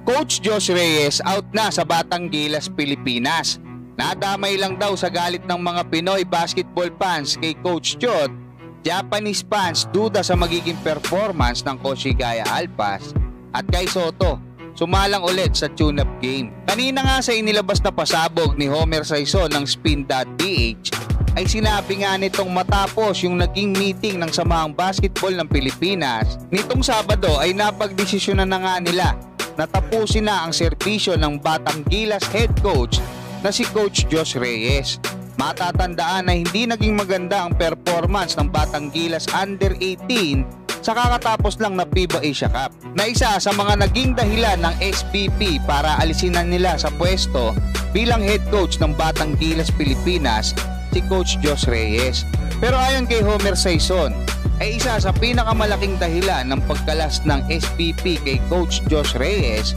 Coach Josh Reyes out na sa Batang Gilas, Pilipinas. Nadamay lang daw sa galit ng mga Pinoy basketball fans kay Coach Chot. Japanese fans duda sa magiging performance ng Coach Higaya Alpas at kay Soto sumalang ulit sa tune-up game. Kanina nga sa inilabas na pasabog ni Homer Saison ng Spin.ph ay sinabi nga nitong matapos yung naging meeting ng Samahang Basketball ng Pilipinas nitong Sabado ay napagdesisyonan na nga nila na tapusin na ang serbisyo ng Batang Gilas head coach na si Coach Josh Reyes. Matatandaan na hindi naging maganda ang performance ng Batang Gilas Under 18 sa kakatapos lang na FIBA Asia Cup, na isa sa mga naging dahilan ng SBP para alisinan nila sa pwesto bilang head coach ng Batang Gilas Pilipinas si Coach Josh Reyes. Pero ayon kay Homer Saison, ay isa sa pinakamalaking dahilan ng pagkalas ng SBP kay Coach Josh Reyes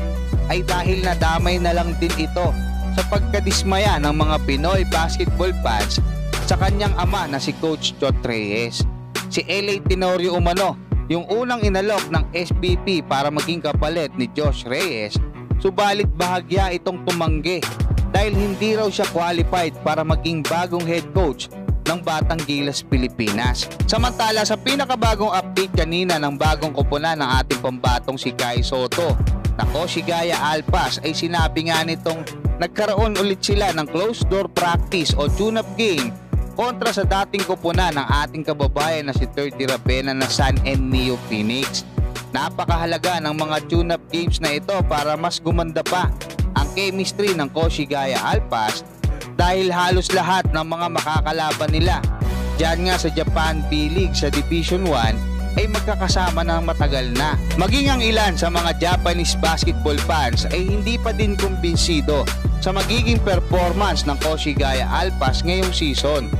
ay dahil nadamay na lang din ito sa pagkadismaya ng mga Pinoy basketball fans sa kanyang ama na si Coach Chot Reyes. Si L.A. Tenorio umano yung unang inalok ng SBP para maging kapalit ni Josh Reyes, subalit bahagya itong tumanggi dahil hindi raw siya qualified para maging bagong head coach ng Batang Gilas Pilipinas. Samantala sa pinakabagong update kanina ng bagong koponan ng ating pambatong si Kai Soto na Coach Higaya Alpas ay sinabi nga nitong nagkaroon ulit sila ng closed door practice o tune-up game kontra sa dating koponan ng ating kababayan na si 30 Rapena na San Ennio Phoenix. Napakahalaga ng mga tune-up games na ito para mas gumanda pa ang chemistry ng Coach Higaya Alpas dahil halos lahat ng mga makakalaban nila diyan nga sa Japan B-League sa Division 1 ay magkakasama ng matagal na. Maging ang ilan sa mga Japanese basketball fans ay hindi pa din kumbinsido sa magiging performance ng Coach Higaya Alpas ngayong season.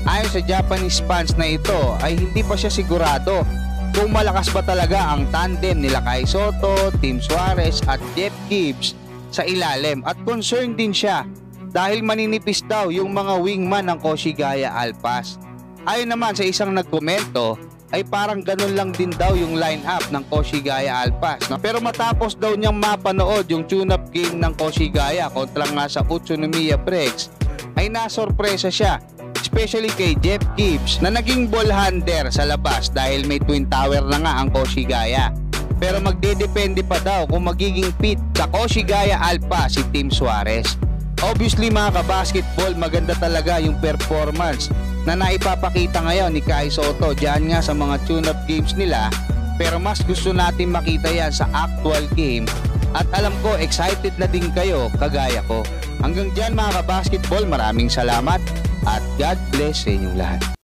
Ayon sa Japanese fans na ito ay hindi pa siya sigurado kung malakas ba talaga ang tandem nila Kai Soto, Tim Suarez at Jeff Gibbs sa ilalim, at concerned din siya dahil maninipis daw yung mga wingman ng Coach Higaya Alpas. Ayon naman sa isang nagkomento ay parang ganun lang din daw yung lineup ng Coach Higaya Alpas. Pero matapos daw niyang mapanood yung tune-up game ng Coach Higaya kontra nga sa Utsunomiya Breaks ay nasorpresa siya, especially kay Jeff Gibbs na naging ball handler sa labas dahil may twin tower na nga ang Coach Higaya. Pero magdedepende pa daw kung magiging fit sa Coach Higaya Alpas si Tim Suarez. Obviously mga kabasketball, maganda talaga yung performance na naipapakita ngayon ni Kai Soto diyan nga sa mga tune-up games nila, pero mas gusto natin makita yan sa actual game at alam ko excited na din kayo kagaya ko. Hanggang diyan mga kabasketball, maraming salamat at God bless sa inyong lahat.